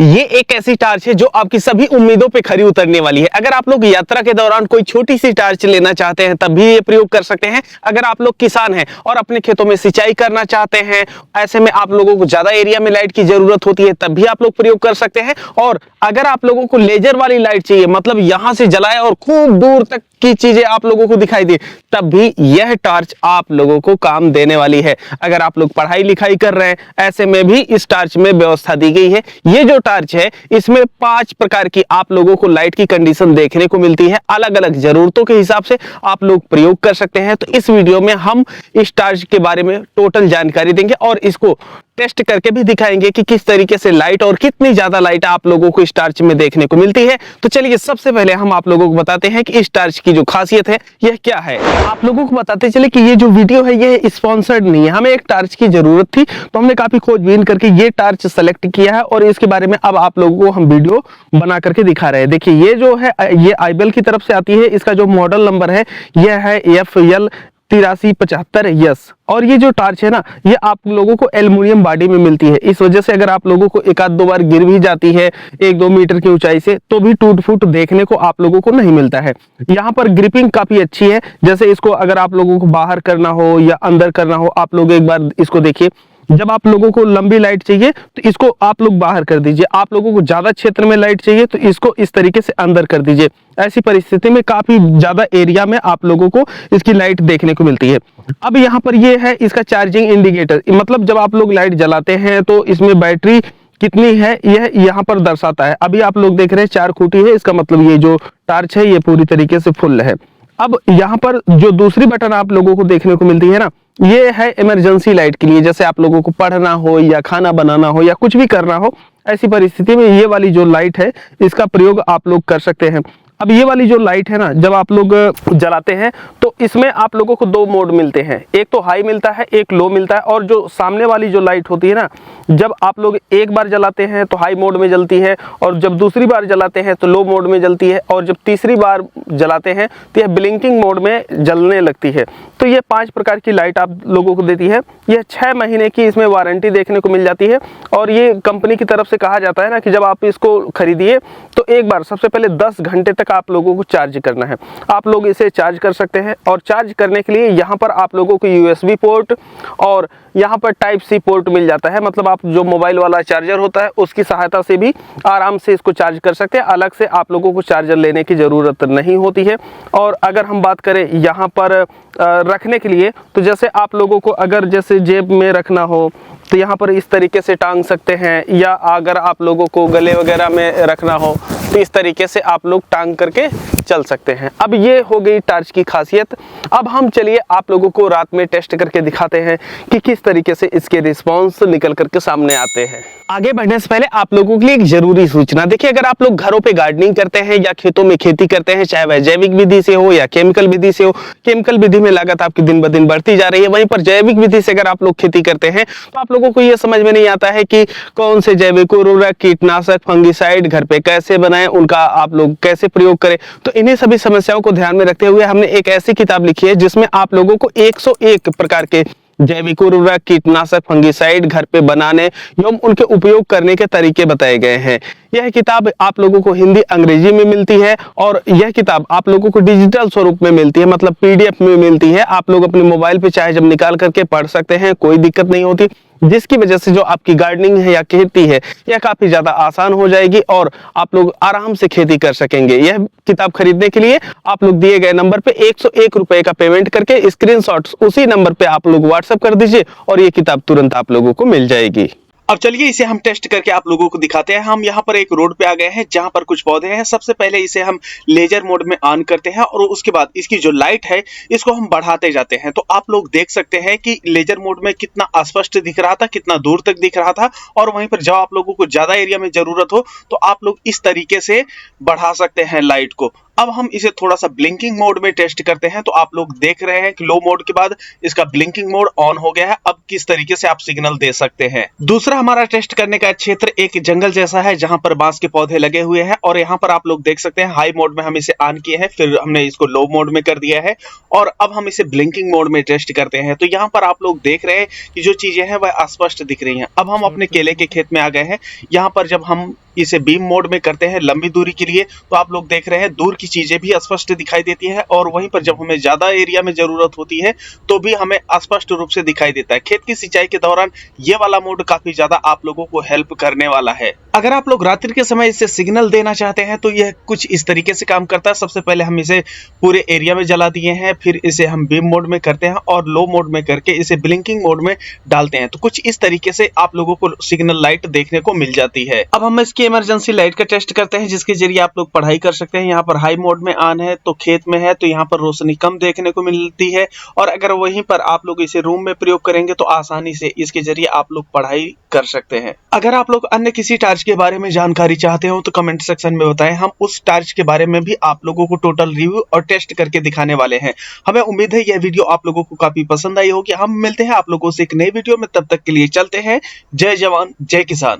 ये एक ऐसी टार्च है जो आपकी सभी उम्मीदों पे खरी उतरने वाली है। अगर आप लोग यात्रा के दौरान कोई छोटी सी टार्च लेना चाहते हैं तब भी ये प्रयोग कर सकते हैं। अगर आप लोग किसान हैं और अपने खेतों में सिंचाई करना चाहते हैं, ऐसे में आप लोगों को ज्यादा एरिया में लाइट की जरूरत होती है, तब भी आप लोग प्रयोग कर सकते हैं। और अगर आप लोगों को लेजर वाली लाइट चाहिए, मतलब यहां से जलाए और खूब दूर तक की चीजें आप लोगों को दिखाई दे, तब भी यह टार्च आप लोगों को काम देने वाली है। अगर आप लोग पढ़ाई लिखाई कर रहे हैं, ऐसे में भी इस टार्च में व्यवस्था दी गई है। ये जो टार्च है इसमें 5 प्रकार की आप लोगों को लाइट की कंडीशन देखने को मिलती है। अलग अलग जरूरतों के हिसाब से आप लोग प्रयोग कर सकते हैं। तो इस वीडियो में हम इस टार्च के बारे में टोटल जानकारी देंगे और इसको टेस्ट करके भी दिखाएंगे कि किस तरीके से लाइट और कितनी ज्यादा लाइट आप लोगों को इस टार्च में देखने को मिलती है। तो चलिए सबसे पहले हम आप लोगों को बताते हैं कि इस टार्च की जो खासियत है यह क्या है। आप लोगों को बताते चले कि ये जो वीडियो है यह स्पॉन्सर्ड नहीं है। हमें एक टार्च की जरूरत थी तो हमने काफी खोजबीन करके ये टार्च सेलेक्ट किया है और इसके बारे में अब आप लोगों को हम वीडियो बना करके दिखा रहे हैं। देखिए ये जो है ये आईबेल की तरफ से आती है। इसका जो मॉडल नंबर है यह है FL 8375S। और ये जो टार्च है ना, ये आप लोगों को एल्युमिनियम बॉडी में मिलती है। इस वजह से अगर आप लोगों को एक आध दो बार गिर भी जाती है 1-2 मीटर की ऊंचाई से, तो भी टूट फूट देखने को आप लोगों को नहीं मिलता है। यहाँ पर ग्रिपिंग काफी अच्छी है। जैसे इसको अगर आप लोगों को बाहर करना हो या अंदर करना हो, आप लोग एक बार इसको देखिए। जब आप लोगों को लंबी लाइट चाहिए तो इसको आप लोग बाहर कर दीजिए। आप लोगों को ज्यादा क्षेत्र में लाइट चाहिए तो इसको इस तरीके से अंदर कर दीजिए। ऐसी परिस्थिति में काफी ज्यादा एरिया में आप लोगों को इसकी लाइट देखने को मिलती है। अब यहाँ पर ये है इसका चार्जिंग इंडिकेटर, मतलब जब आप लोग लाइट जलाते हैं तो इसमें बैटरी कितनी है यह यहाँ पर दर्शाता है। अभी आप लोग देख रहे हैं 4 खूंटी है, इसका मतलब ये जो टार्च है ये पूरी तरीके से फुल है। अब यहाँ पर जो दूसरी बटन आप लोगों को देखने को मिलती है ना, ये है इमरजेंसी लाइट के लिए। जैसे आप लोगों को पढ़ना हो या खाना बनाना हो या कुछ भी करना हो, ऐसी परिस्थिति में ये वाली जो लाइट है इसका प्रयोग आप लोग कर सकते हैं। अब ये वाली जो लाइट है ना, जब आप लोग जलाते हैं तो इसमें आप लोगों को 2 मोड मिलते हैं। एक तो हाई मिलता है, एक लो मिलता है। और जो सामने वाली जो लाइट होती है ना, जब आप लोग एक बार जलाते हैं तो हाई मोड में जलती है, और जब दूसरी बार जलाते हैं तो लो मोड में जलती है, और जब तीसरी बार जलाते हैं तो यह ब्लिंकिंग मोड में जलने लगती है। तो ये 5 प्रकार की लाइट आप लोगों को देती है। यह 6 महीने की इसमें वारंटी देखने को मिल जाती है। और ये कंपनी की तरफ से कहा जाता है ना कि जब आप इसको खरीदिए तो एक बार सबसे पहले 10 घंटे तक आप लोगों को चार्ज करना है। आप लोग इसे चार्ज कर सकते हैं। और चार्ज करने के लिए यहाँ पर आप लोगों को USB पोर्ट और यहाँ पर Type-C पोर्ट मिल जाता है। मतलब आप जो मोबाइल वाला चार्जर होता है उसकी सहायता से भी आराम से इसको चार्ज कर सकते हैं। अलग से आप लोगों को चार्जर लेने की ज़रूरत नहीं होती है। और अगर हम बात करें यहाँ पर रखने के लिए, तो जैसे आप लोगों को अगर जैसे जेब में रखना हो तो यहाँ पर इस तरीके से टांग सकते हैं, या अगर आप लोगों को गले वगैरह में रखना हो तो इस तरीके से आप लोग टांग करके चल सकते हैं। अब ये हो गई टार्च की खासियत। अब हम चलिए आप लोगों को रात में टेस्ट करके दिखाते हैं कि किस तरीके से इसके रिस्पॉन्स निकल करके सामने आते हैं। आगे बढ़ने से पहले आप लोगों के लिए एक जरूरी सूचना। देखिए, अगर आप लोग घरों पे गार्डनिंग करते हैं या खेतों में खेती करते हैं, चाहे वह जैविक विधि से हो या केमिकल विधि से हो, केमिकल विधि में लागत आपकी दिन ब दिन बढ़ती जा रही है। वहीं पर जैविक विधि से अगर आप लोग खेती करते हैं तो आप लोगों को यह समझ में नहीं आता है कि कौन से जैविक उर्वरक, कीटनाशक, फंगिसाइड घर पे कैसे बनाएं, उनका आप लोग कैसे प्रयोग करें। तो इन्हीं सभी समस्याओं को ध्यान में रखते हुए हमने एक ऐसी किताब लिखी है जिसमें आप लोगों को 101 प्रकार के जैविक उर्वरक, कीटनाशक, फंगिसाइड घर पे बनाने एवं उनके उपयोग करने के तरीके बताए गए हैं। यह किताब आप लोगों को हिंदी, अंग्रेजी में मिलती है। और यह किताब आप लोगों को डिजिटल स्वरूप में मिलती है, मतलब PDF में मिलती है। आप लोग अपने मोबाइल पे चाहे जब निकाल करके पढ़ सकते हैं, कोई दिक्कत नहीं होती, जिसकी वजह से जो आपकी गार्डनिंग है या खेती है यह काफी ज्यादा आसान हो जाएगी और आप लोग आराम से खेती कर सकेंगे। यह किताब खरीदने के लिए आप लोग दिए गए नंबर पे 101 रुपए का पेमेंट करके स्क्रीनशॉट्स उसी नंबर पे आप लोग व्हाट्सएप कर दीजिए और ये किताब तुरंत आप लोगों को मिल जाएगी। अब चलिए इसे हम टेस्ट करके आप लोगों को दिखाते हैं। हम यहाँ पर एक रोड पे आ गए हैं जहाँ पर कुछ पौधे हैं। सबसे पहले इसे हम लेजर मोड में ऑन करते हैं और उसके बाद इसकी जो लाइट है इसको हम बढ़ाते जाते हैं। तो आप लोग देख सकते हैं कि लेजर मोड में कितना स्पष्ट दिख रहा था, कितना दूर तक दिख रहा था। और वहीं पर जब आप लोगों को ज्यादा एरिया में जरूरत हो तो आप लोग इस तरीके से बढ़ा सकते हैं लाइट को। अब हम इसे थोड़ा सा ब्लिंकिंग मोड में टेस्ट करते हैं। तो आप लोग देख रहे हैं कि लो मोड के बाद इसका ब्लिंकिंग मोड ऑन हो गया है। अब किस तरीके से आप सिग्नल दे सकते हैं। दूसरा हमारा टेस्ट करने का क्षेत्र एक जंगल जैसा है जहां पर बांस के पौधे लगे हुए हैं। और यहाँ पर आप लोग देख सकते हैं हाई मोड में हम इसे ऑन किए हैं, फिर हमने इसको लो मोड में कर दिया है और अब हम इसे ब्लिंकिंग मोड में टेस्ट करते हैं। तो यहाँ पर आप लोग देख रहे हैं कि जो चीजें हैं वह स्पष्ट दिख रही हैं। अब हम अपने केले के खेत में आ गए हैं। यहाँ पर जब हम इसे बीम मोड में करते हैं लंबी दूरी के लिए तो आप लोग देख रहे हैं दूर की चीजें भी स्पष्ट दिखाई देती है, और वहीं पर जब हमें ज्यादा एरिया में जरूरत होती है तो भी हमें स्पष्ट रूप से दिखाई देता है। खेत की सिंचाई के दौरान ये वाला मोड काफी ज्यादा आप लोगों को हेल्प करने वाला है। अगर आप लोग रात्रि के समय इसे सिग्नल देना चाहते हैं तो यह कुछ इस तरीके से काम करता है। सबसे पहले हम इसे पूरे एरिया में जला दिए हैं, फिर इसे हम बीम मोड में करते हैं और लो मोड में करके इसे ब्लिंकिंग मोड में डालते हैं, तो कुछ इस तरीके से आप लोगों को सिग्नल लाइट देखने को मिल जाती है। अब हम इसकी इमरजेंसी लाइट का टेस्ट करते हैं, जिसके जरिए आप लोग पढ़ाई कर सकते हैं। यहाँ पर हाई मोड में ऑन है तो खेत में है तो यहाँ पर रोशनी कम देखने को मिलती है, और अगर वहीं पर आप लोग इसे रूम में प्रयोग करेंगे तो आसानी से इसके जरिए आप लोग पढ़ाई कर सकते हैं। अगर आप लोग अन्य किसी टार्च के बारे में जानकारी चाहते हो तो कमेंट सेक्शन में बताएं, हम उस टार्च के बारे में भी आप लोगों को टोटल रिव्यू और टेस्ट करके दिखाने वाले हैं। हमें उम्मीद है यह वीडियो आप लोगों को काफी पसंद आई होगी। हम मिलते हैं आप लोगों से एक नई वीडियो में, तब तक के लिए चलते हैं। जय जवान जय किसान।